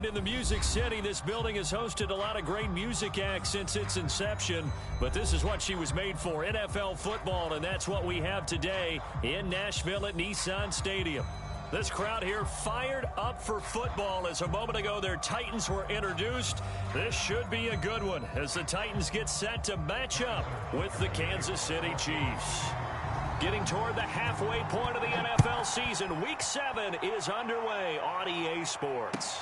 In the Music City, this building has hosted a lot of great music acts since its inception, but this is what she was made for, NFL football, and that's what we have today in Nashville at Nissan Stadium. This crowd here fired up for football as a moment ago their Titans were introduced. This should be a good one as the Titans get set to match up with the Kansas City Chiefs. Getting toward the halfway point of the NFL season, Week 7 is underway on EA Sports.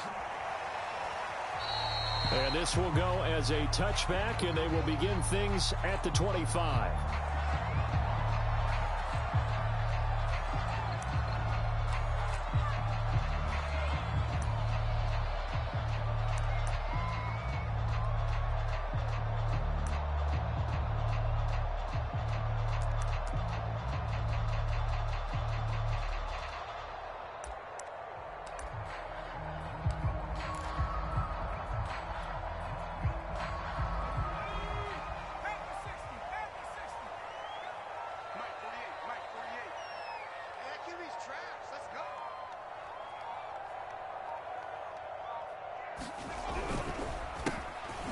And this will go as a touchback, and they will begin things at the 25.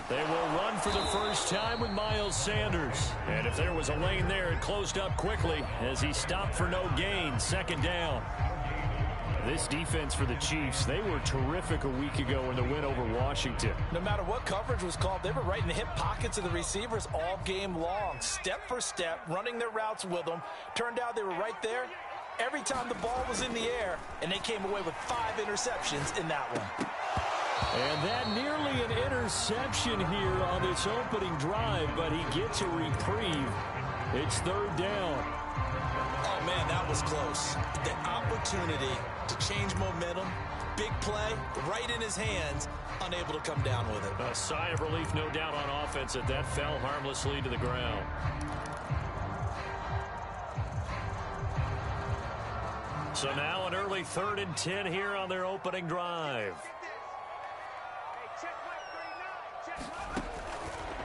They will run for the first time with Miles Sanders. And if there was a lane there, it closed up quickly as he stopped for no gain. Second down. This defense for the Chiefs, they were terrific a week ago in the win over Washington. No matter what coverage was called, they were right in the hip pockets of the receivers all game long. Step for step, running their routes with them. Turned out they were right there every time the ball was in the air, and they came away with 5 interceptions in that one. And that nearly an interception here on this opening drive, but he gets a reprieve. It's third down. Oh, man, that was close. The opportunity to change momentum, big play, right in his hands, unable to come down with it. A sigh of relief, no doubt, on offense that fell harmlessly to the ground. So now an early 3rd and 10 here on their opening drive.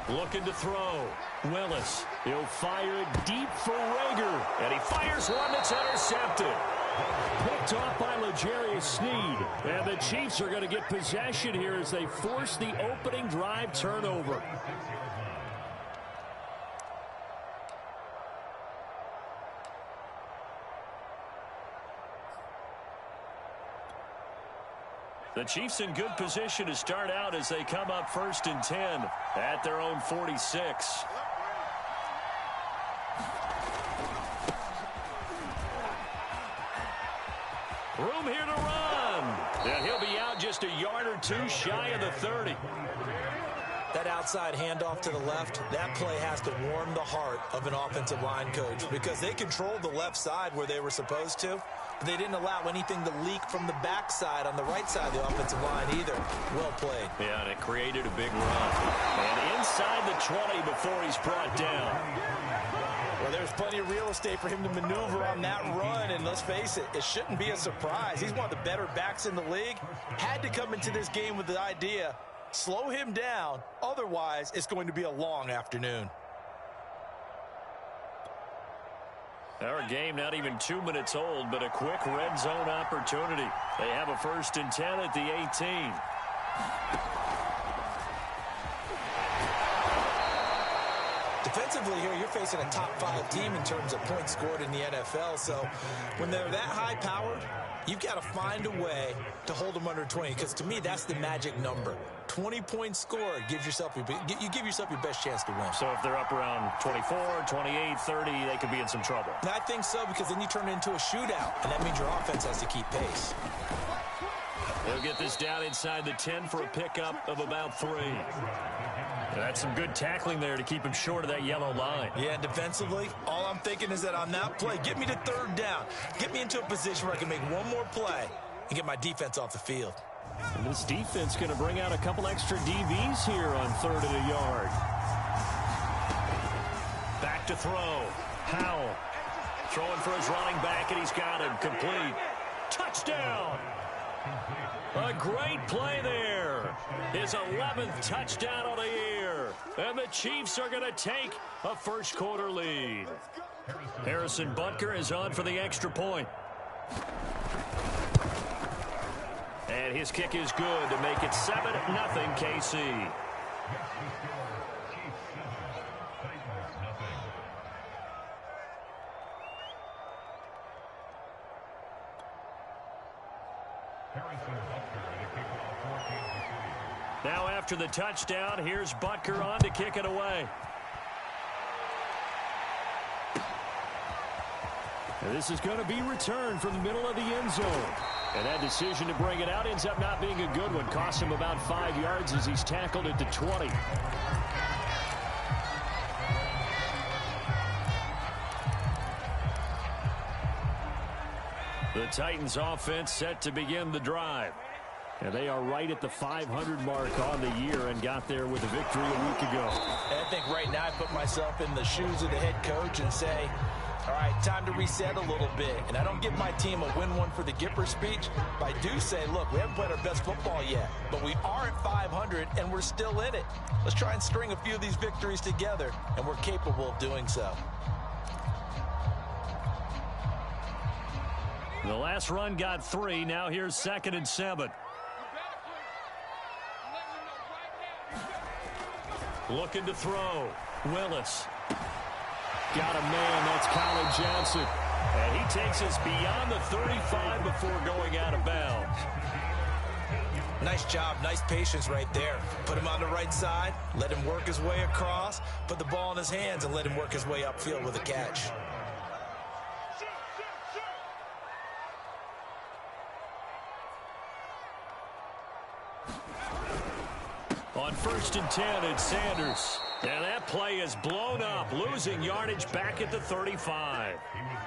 Looking to throw. Willis. He'll fire it deep for Rager. And he fires one that's intercepted. Picked off by L'Jarius Sneed. And the Chiefs are going to get possession here as they force the opening drive turnover. The Chiefs in good position to start out as they come up 1st and 10 at their own 46. Room here to run. And he'll be out just a yard or two shy of the 30. That outside handoff to the left, that play has to warm the heart of an offensive line coach because they controlled the left side where they were supposed to. They didn't allow anything to leak from the backside on the right side of the offensive line either. Well played. Yeah, and it created a big run. And inside the 20 before he's brought down. Well, there's plenty of real estate for him to maneuver on that run, and let's face it, it shouldn't be a surprise. He's one of the better backs in the league. Had to come into this game with the idea, slow him down, otherwise it's going to be a long afternoon. Our game not even 2 minutes old, but a quick red zone opportunity. They have a 1st and 10 at the 18. Defensively here, you're facing a top 5 team in terms of points scored in the NFL. So when they're that high-powered, you've got to find a way to hold them under 20. Because to me, that's the magic number. 20 points scored gives yourself you give yourself your best chance to win. So if they're up around 24, 28, 30, they could be in some trouble. And I think so, because then you turn it into a shootout, and that means your offense has to keep pace. They'll get this down inside the 10 for a pickup of about 3. That's some good tackling there to keep him short of that yellow line. Yeah, defensively, all I'm thinking is that on that play, get me to 3rd down. Get me into a position where I can make one more play and get my defense off the field. And this defense going to bring out a couple extra DBs here on 3rd and a yard. Back to throw. Howell throwing for his running back, and he's got him complete. Touchdown! A great play there. His 11th touchdown of the year. And the Chiefs are going to take a first-quarter lead. Harrison Butker is on for the extra point. And his kick is good to make it 7-0 KC. Now after the touchdown, here's Butker on to kick it away. And this is going to be returned from the middle of the end zone. And that decision to bring it out ends up not being a good one. Costs him about 5 yards as he's tackled at the 20. The Titans offense set to begin the drive. And they are right at the 500 mark on the year and got there with a victory a week ago. And I think right now I put myself in the shoes of the head coach and say, all right, time to reset a little bit. And I don't give my team a win one for the Gipper speech, but I do say, look, we haven't played our best football yet, but we are at 500 and we're still in it. Let's try and string a few of these victories together, and we're capable of doing so. The last run got 3. Now here's 2nd and 7. Looking to throw. Willis. Got a man. That's Colin Johnson. And he takes us beyond the 35 before going out of bounds. Nice job. Nice patience right there. Put him on the right side. Let him work his way across. Put the ball in his hands and let him work his way upfield with a catch. On 1st and 10, it's Sanders. And that play is blown up, losing yardage back at the 35.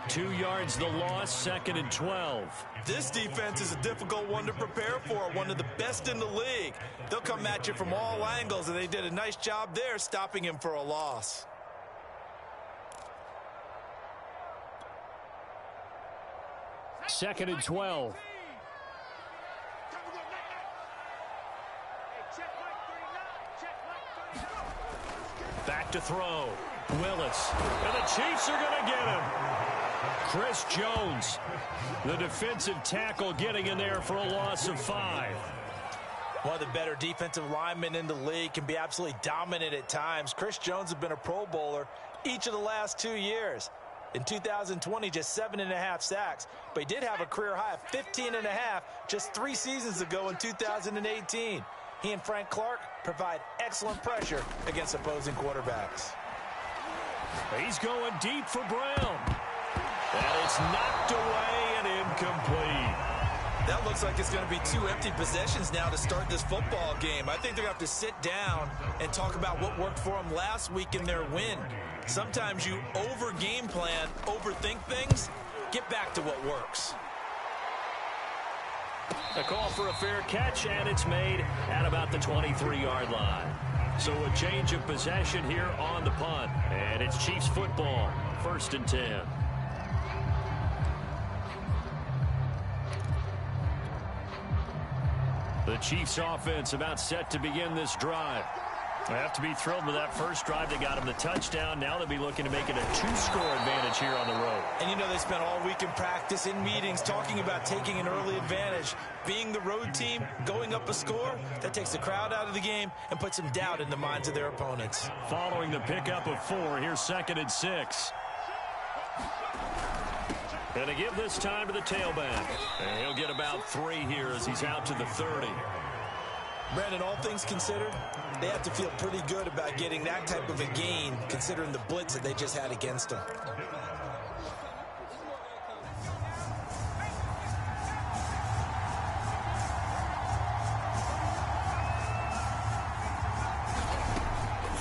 2 yards the loss, 2nd and 12. This defense is a difficult one to prepare for, one of the best in the league. They'll come at you from all angles, and they did a nice job there stopping him for a loss. Second and 12. Back to throw. Willis. And the Chiefs are going to get him. Chris Jones, the defensive tackle, getting in there for a loss of 5. One of the better defensive linemen in the league, can be absolutely dominant at times. Chris Jones has been a Pro Bowler each of the last 2 years. In 2020, just 7.5 sacks. But he did have a career high of 15.5 just 3 seasons ago in 2018. He and Frank Clark provide excellent pressure against opposing quarterbacks. He's going deep for Brown. And it's knocked away and incomplete. That looks like it's going to be 2 empty possessions now to start this football game. I think they're going to have to sit down and talk about what worked for them last week in their win. Sometimes you over-game plan, overthink things. Get back to what works. A call for a fair catch, and it's made at about the 23-yard line. So a change of possession here on the punt. And it's Chiefs football, 1st and 10. The Chiefs offense about set to begin this drive. They have to be thrilled with that first drive. They got him the touchdown. Now they'll be looking to make it a 2-score advantage here on the road. And you know, they spent all week in practice, in meetings, talking about taking an early advantage. Being the road team, going up a score, that takes the crowd out of the game and puts some doubt in the minds of their opponents. Following the pickup of 4, here's 2nd and 6. And to give this time to the tailback. And he'll get about 3 here as he's out to the 30. Brandon, all things considered, they have to feel pretty good about getting that type of a gain, considering the blitz that they just had against them.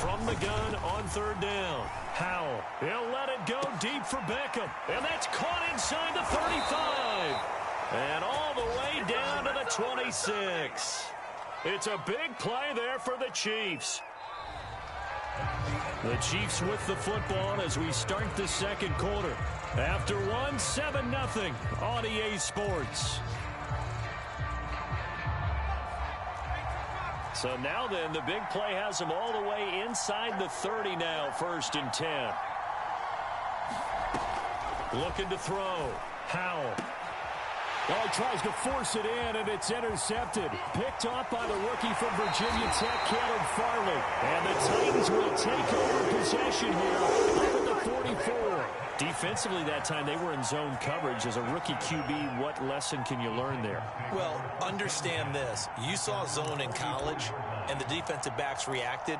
From the gun on 3rd down. Howell, he'll let it go deep for Beckham. And that's caught inside the 35. And all the way down to the 26. It's a big play there for the Chiefs. The Chiefs with the football as we start the 2nd quarter. After 1, 7-0 on EA Sports. So now then, the big play has them all the way inside the 30 now, 1st and 10. Looking to throw. Howell. Oh, he tries to force it in, and it's intercepted. Picked off by the rookie from Virginia Tech, Caleb Farley. And the Titans will take over possession here up at the 44. Defensively that time, they were in zone coverage. As a rookie QB, what lesson can you learn there? Well, understand this. You saw zone in college, and the defensive backs reacted,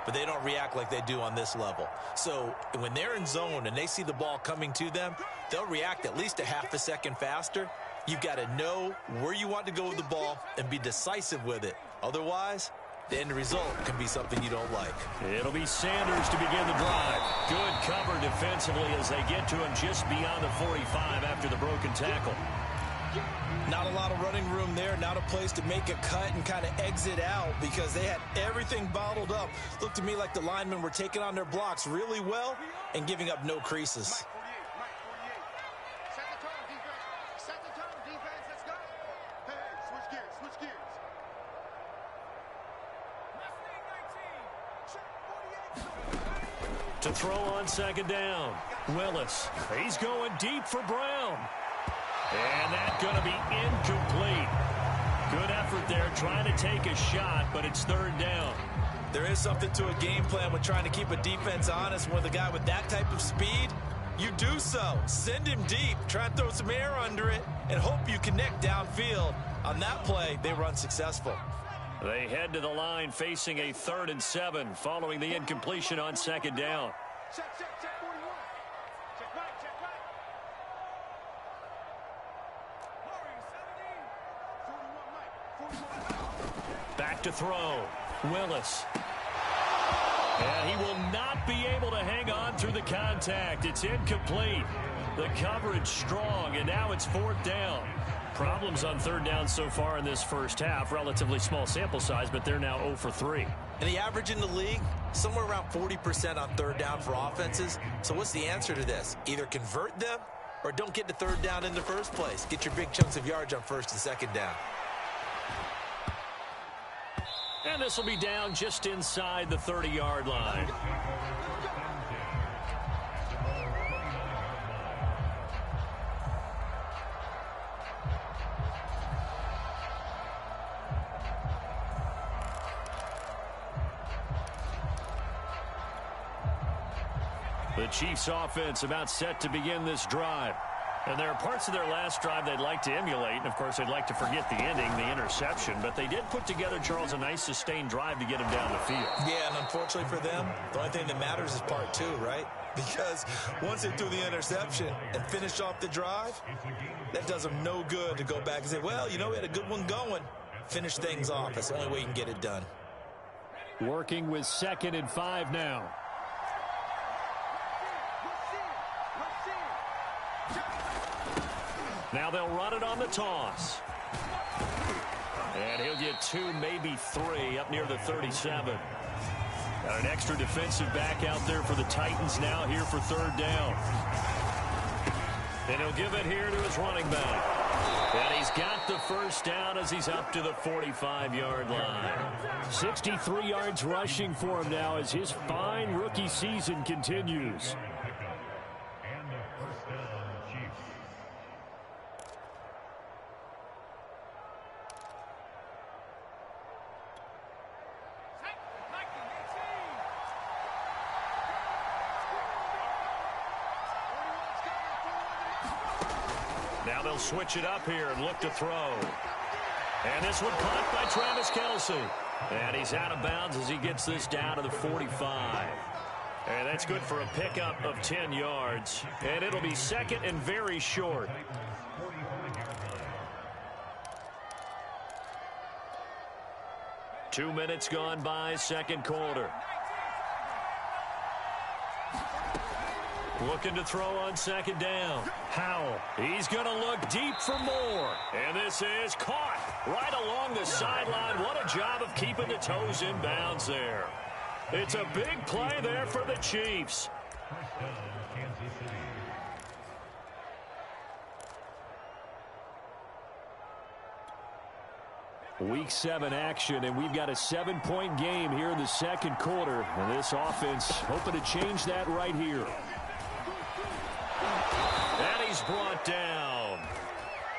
but they don't react like they do on this level. So when they're in zone and they see the ball coming to them, they'll react at least a half a second faster. You've got to know where you want to go with the ball and be decisive with it. Otherwise, the end result can be something you don't like. It'll be Sanders to begin the drive. Good cover defensively as they get to him just beyond the 45 after the broken tackle. Not a lot of running room there, not a place to make a cut and kind of exit out because they had everything bottled up. Looked to me like the linemen were taking on their blocks really well and giving up no creases. To throw on second down. Willis. He's going deep for Brown. And that's going to be incomplete. Good effort there trying to take a shot, but it's third down. There is something to a game plan when trying to keep a defense honest. With a guy with that type of speed, you do so. Send him deep. Try and throw some air under it and hope you connect downfield. On that play, they were unsuccessful. They head to the line facing a 3rd and 7 following the incompletion on second down. Check 41. Check right. Back to throw. Willis. And he will not be able to hang on through the contact. It's incomplete. The coverage strong, and now it's 4th down. Problems on 3rd down so far in this first half. Relatively small sample size, but they're now 0 for 3. And the average in the league, somewhere around 40% on 3rd down for offenses. So what's the answer to this? Either convert them or don't get to 3rd down in the first place. Get your big chunks of yards on 1st and 2nd down. And this will be down just inside the 30-yard line. The Chiefs offense about set to begin this drive. And there are parts of their last drive they'd like to emulate. And, of course, they'd like to forget the ending, the interception. But they did put together, Charles, a nice sustained drive to get him down the field. Yeah, and unfortunately for them, the only thing that matters is part 2, right? Because once they threw the interception and finished off the drive, that does them no good to go back and say, well, you know, we had a good one going. Finish things off. That's the only way you can get it done. Working with 2nd and 5 now. Now they'll run it on the toss. And he'll get 2, maybe 3 up near the 37. Got an extra defensive back out there for the Titans now here for 3rd down. And he'll give it here to his running back. And he's got the first down as he's up to the 45-yard line. 63 yards rushing for him now as his fine rookie season continues. Now they'll switch it up here and look to throw. And this one caught by Travis Kelce. And he's out of bounds as he gets this down to the 45. And that's good for a pickup of 10 yards. And it'll be 2nd and very short. Two minutes gone by, 2nd quarter. Looking to throw on 2nd down. Howell. He's going to look deep for more. And this is caught right along the sideline. What a job of keeping the toes in bounds there. It's a big play there for the Chiefs. Week 7 action, and we've got a 7-point game here in the 2nd quarter. And this offense hoping to change that right here. And he's brought down.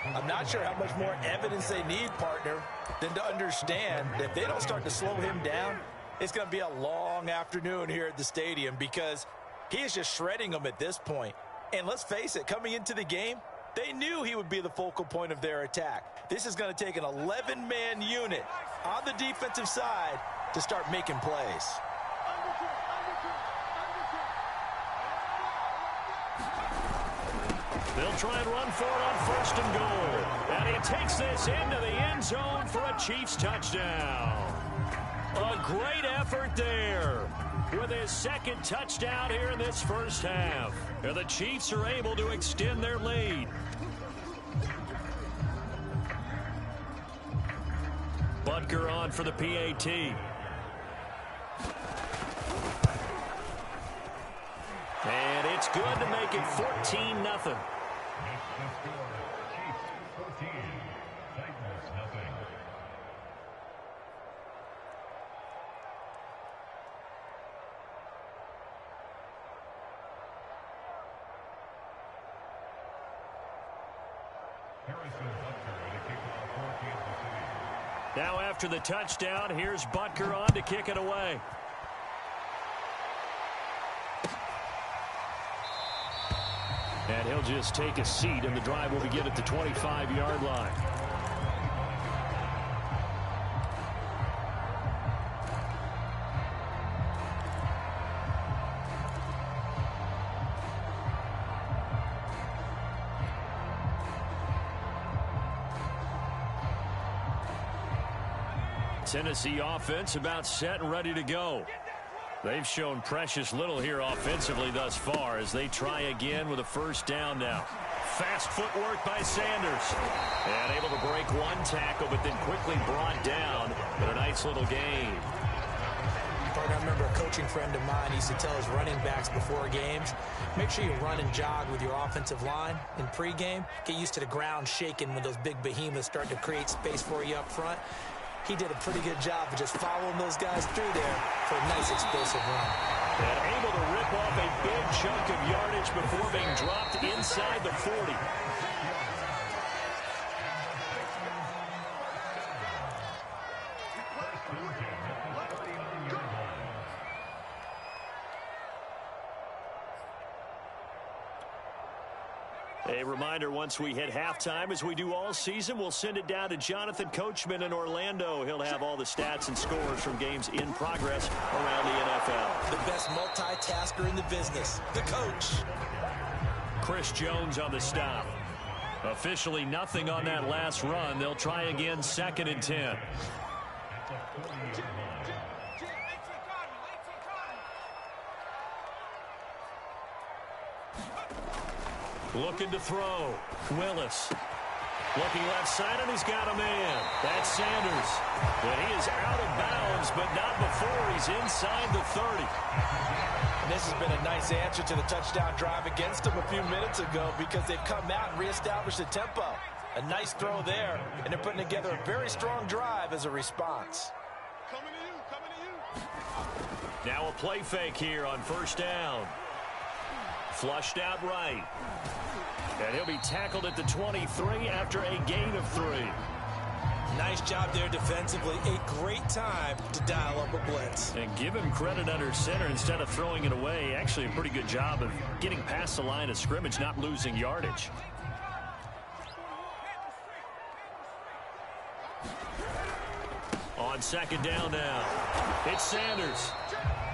I'm not sure how much more evidence they need, partner, than to understand that if they don't start to slow him down, it's going to be a long afternoon here at the stadium because he is just shredding them at this point. And let's face it, coming into the game, they knew he would be the focal point of their attack. This is going to take an 11-man unit on the defensive side to start making plays. They'll try and run for it on first and goal. And he takes this into the end zone for a Chiefs touchdown. A great effort there with his second touchdown here in this first half. And the Chiefs are able to extend their lead. Butker on for the PAT. And it's good to make it 14-0. Now after the touchdown, here's Butker on to kick it away. And he'll just take a seat, and the drive will begin at the 25-yard line. Tennessee offense about set and ready to go. They've shown precious little here offensively thus far as they try again with a first down now. Fast footwork by Sanders. And able to break one tackle, but then quickly brought down. But a nice little gain. I remember a coaching friend of mine used to tell his running backs before games, make sure you run and jog with your offensive line in pregame. Get used to the ground shaking when those big behemoths start to create space for you up front. He did a pretty good job of just following those guys through there for a nice explosive run. And able to rip off a big chunk of yardage before being dropped inside the 40. A reminder, once we hit halftime, as we do all season, we'll send it down to Jonathan Coachman in Orlando. He'll have all the stats and scores from games in progress around the NFL. The best multitasker in the business, the coach. Chris Jones on the stop. Officially nothing on that last run. They'll try again, 2nd and 10. Looking to throw. Willis. Looking left side, and he's got a man. That's Sanders. But he is out of bounds, but not before he's inside the 30. And this has been a nice answer to the touchdown drive against them a few minutes ago because they've come out and reestablished the tempo. A nice throw there, and they're putting together a very strong drive as a response. Coming to you. Now a play fake here on first down. Flushed out right. And he'll be tackled at the 23 after a gain of 3. Nice job there defensively. A great time to dial up a blitz. And give him credit under center instead of throwing it away. Actually a pretty good job of getting past the line of scrimmage, not losing yardage. On 2nd down now. It's Sanders.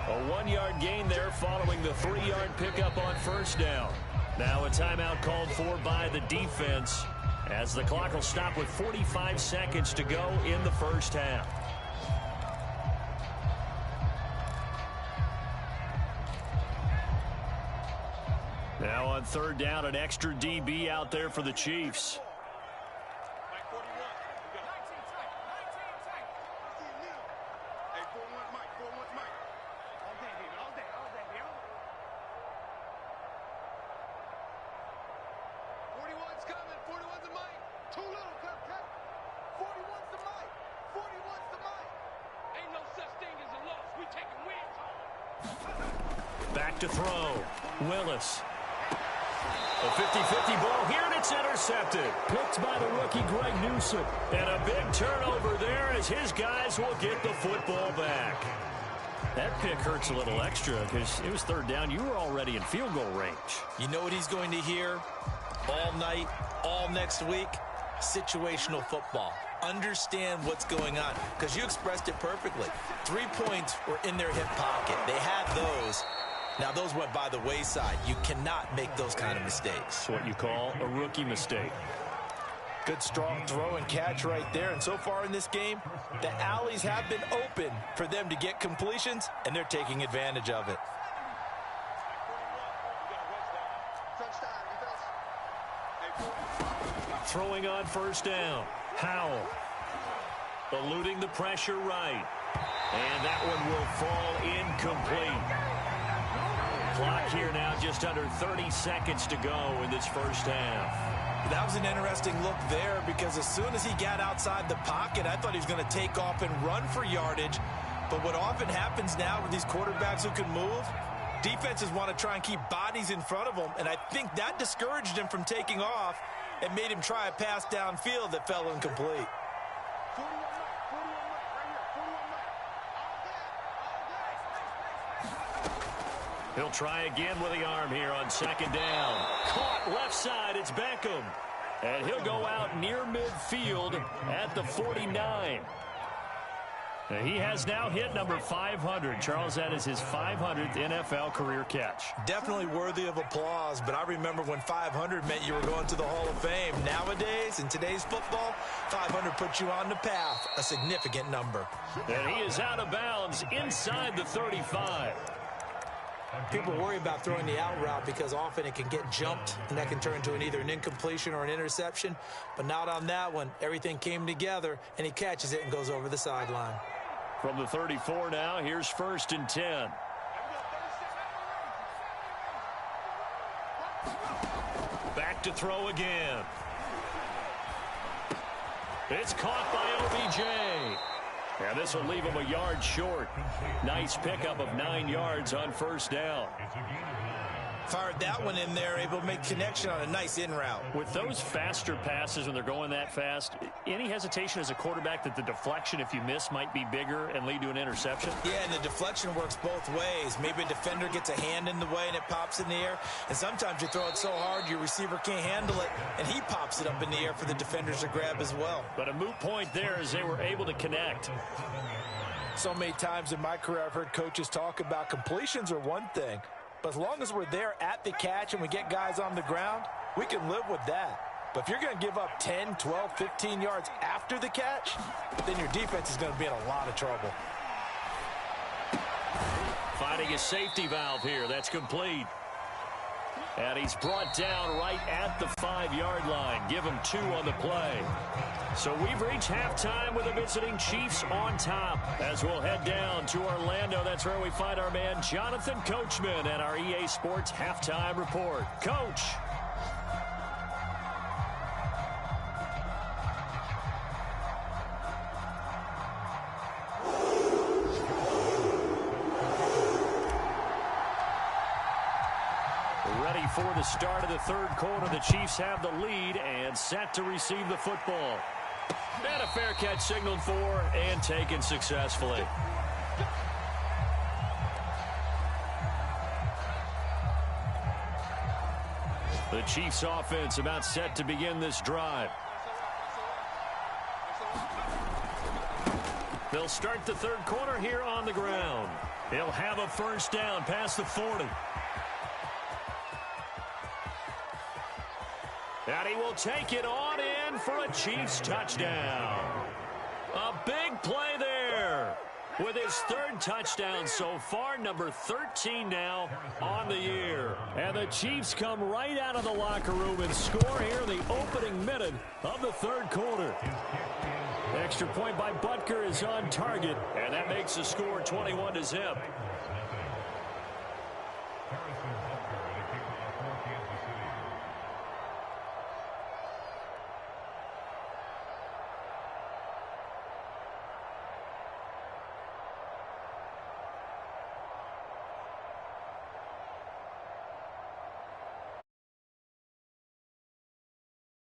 A 1-yard gain there following the 3-yard pickup on first down. Now a timeout called for by the defense as the clock will stop with 45 seconds to go in the first half. Now on 3rd down, an extra DB out there for the Chiefs. Back to throw. Willis. A 50-50 ball here, and it's intercepted. Picked by the rookie, Greg Newsome. And a big turnover there as his guys will get the football back. That pick hurts a little extra because it was third down. You were already in field goal range. You know what he's going to hear all night, all next week? Situational football. Understand what's going on, because you expressed it perfectly. 3 points were in their hip pocket. They had those. Now, those went by the wayside. You cannot make those kind of mistakes. It's what you call a rookie mistake. Good, strong throw and catch right there. And so far in this game, the alleys have been open for them to get completions, and they're taking advantage of it. Throwing on first down. Howell. Eluding the pressure right. And that one will fall incomplete. Clock here now just under 30 seconds to go in this first half. That was an interesting look there, because as soon as he got outside the pocket, I thought he was going to take off and run for yardage. But what often happens now with these quarterbacks who can move, defenses want to try and keep bodies in front of them, and I think that discouraged him from taking off and made him try a pass downfield that fell incomplete. He'll try again with the arm here on second down. Caught left side, it's Beckham. And he'll go out near midfield at the 49. He has now hit number 500. Charles, that is his 500th NFL career catch. Definitely worthy of applause, but I remember when 500 meant you were going to the Hall of Fame. Nowadays, in today's football, 500 puts you on the path, a significant number. And he is out of bounds inside the 35. People worry about throwing the out route because often it can get jumped, and that can turn into either an incompletion or an interception. But not on that one. Everything came together, and he catches it and goes over the sideline. From the 34 now, here's 1st and 10. Back to throw again. It's caught by OBJ. And this will leave him a yard short. Nice pickup of 9 yards on first down. Fired that one in there, able to make connection on a nice in route. With those faster passes when they're going that fast, any hesitation as a quarterback that the deflection, if you miss, might be bigger and lead to an interception? Yeah, and the deflection works both ways. Maybe a defender gets a hand in the way and it pops in the air. And sometimes you throw it so hard your receiver can't handle it, and he pops it up in the air for the defenders to grab as well. But a moot point there as they were able to connect. So many times in my career I've heard coaches talk about completions are one thing. But as long as we're there at the catch and we get guys on the ground, we can live with that. But if you're going to give up 10, 12, 15 yards after the catch, then your defense is going to be in a lot of trouble. Finding a safety valve here. That's complete. And he's brought down right at the 5-yard line. Give him 2 on the play. So we've reached halftime with the visiting Chiefs on top. As we'll head down to Orlando, that's where we find our man Jonathan Coachman at our EA Sports Halftime Report. Coach. Ready for the start of the third quarter. The Chiefs have the lead and set to receive the football. And a fair catch signaled for and taken successfully. The Chiefs offense about set to begin this drive. They'll start the third quarter here on the ground. They'll have a first down past the 40. And he will take it on in for a Chiefs touchdown. A big play there with his 3rd touchdown so far, number 13 now on the year. And the Chiefs come right out of the locker room and score here in the opening minute of the third quarter. Extra point by Butker is on target, and that makes the score 21-0.